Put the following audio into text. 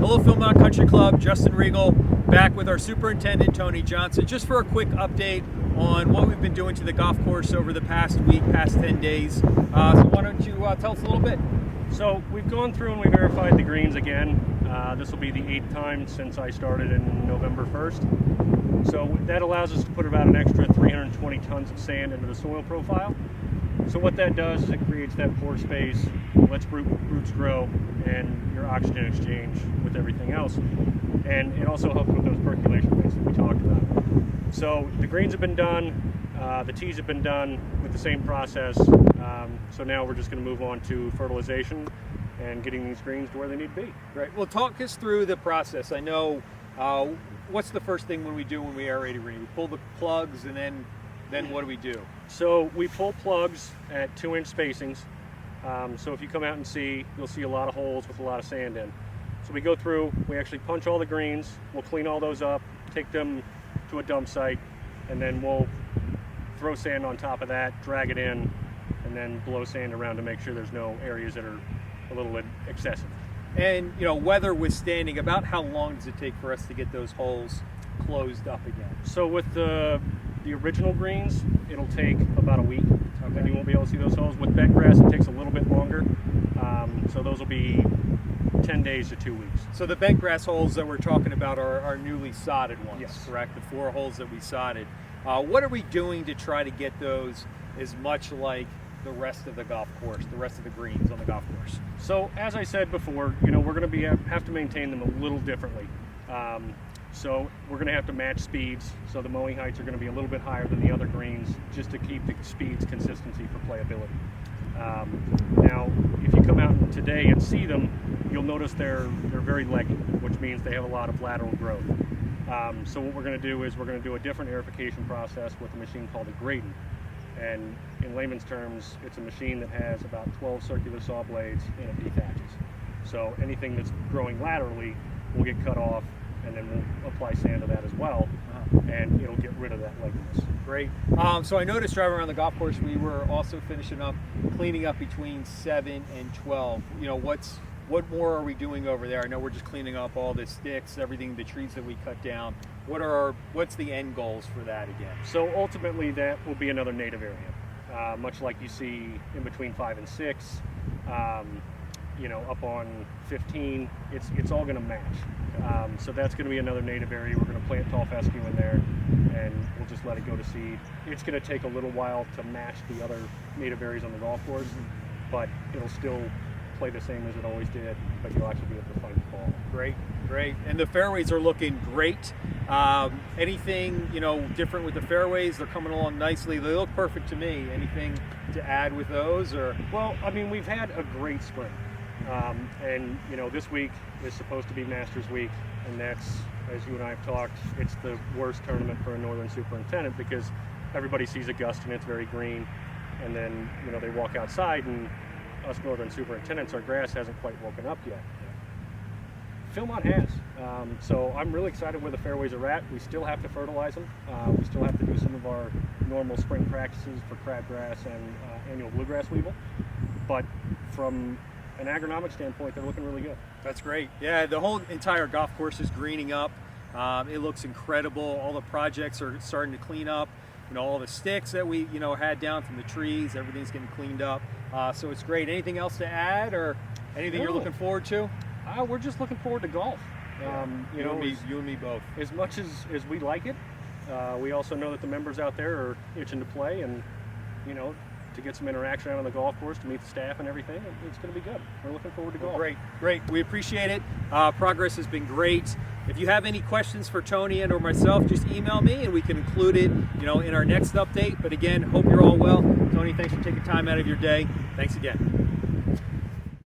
Hello Philmont Country Club, Justin Regal, back with our Superintendent, Tony Johnson, just for a quick update on what we've been doing to the golf course over the past week, past 10 days. So why don't you tell us a little bit? So we've gone through and we verified the greens again. This will be the 8th time since I started in November 1st. So that allows us to put about an extra 320 tons of sand into the soil profile. So what that does is it creates that pore space, lets roots grow, and your oxygen exchange with everything else. And it also helps with those percolation rates that we talked about. So the greens have been done, the tees have been done with the same process. So now we're just going to move on to fertilization and getting these greens to where they need to be. Right. Well, talk us through the process. I know, what's the first thing when we aerate a green? We pull the plugs, and then what do we do? So we pull plugs at 2-inch spacings. So if you come out and see, you'll see a lot of holes with a lot of sand in. So we go through, we actually punch all the greens, we'll clean all those up, take them to a dump site, and then we'll throw sand on top of that, drag it in, and then blow sand around to make sure there's no areas that are a little excessive. And weather withstanding, about how long does it take for us to get those holes closed up again? So with the original greens, it'll take about a week. Okay. Then you won't be able to see those holes. With bent grass, it takes a little bit longer. So those will be 10 days to 2 weeks. So the bent grass holes that we're talking about are newly sodded ones, yes, correct? The 4 holes that we sodded. What are we doing to try to get those as much like the rest of the golf course, the rest of the greens on the golf course? So as I said before, we're going to have to maintain them a little differently. So we're going to have to match speeds. So the mowing heights are going to be a little bit higher than the other greens, just to keep the speeds consistency for playability. Now, if you come out today and see them, you'll notice they're very leggy, which means they have a lot of lateral growth. So what we're going to do is we're going to do a different aerification process with a machine called a gradient. And in layman's terms, it's a machine that has about 12 circular saw blades and it dethatches. So anything that's growing laterally will get cut off, and then we'll apply sand to that as well, and it'll get rid of that legginess. Great. So I noticed driving around the golf course, we were also finishing up, cleaning up between 7 and 12. What more are we doing over there? I know we're just cleaning up all the sticks, everything, the trees that we cut down. What's the end goals for that again? So ultimately, that will be another native area, much like you see in between 5 and 6. Up on 15, it's all going to match. So that's going to be another native area. We're going to plant tall fescue in there, and we'll just let it go to seed. It's going to take a little while to match the other native areas on the golf course, but it'll still play the same as it always did, but you'll actually be able to find the ball. Great, great. And the fairways are looking great. Anything, different with the fairways? They're coming along nicely. They look perfect to me. Anything to add with those? Or? Well, we've had a great spring. And this week is supposed to be Masters Week, and that's, as you and I have talked, it's the worst tournament for a Northern Superintendent because everybody sees Augusta and it's very green, and then they walk outside and us Northern Superintendents, our grass hasn't quite woken up yet. Philmont has. So I'm really excited where the fairways are at. We still have to fertilize them. We still have to do some of our normal spring practices for crabgrass and annual bluegrass weevil, but from an agronomic standpoint, they're looking really good. That's great. Yeah, the whole entire golf course is greening up. It looks incredible. All the projects are starting to clean up. All the sticks that we had down from the trees, everything's getting cleaned up. So it's great. Anything else to add, or anything you're looking forward to? We're just looking forward to golf. You and me both. As much as we like it, we also know that the members out there are itching to play, and to get some interaction out on the golf course, to meet the staff and everything. It's going to be good. We're looking forward to golf. Great, great. We appreciate it. Progress has been great. If you have any questions for Tony and or myself, just email me and we can include it, in our next update. But again, hope you're all well. Tony, thanks for taking time out of your day. Thanks again.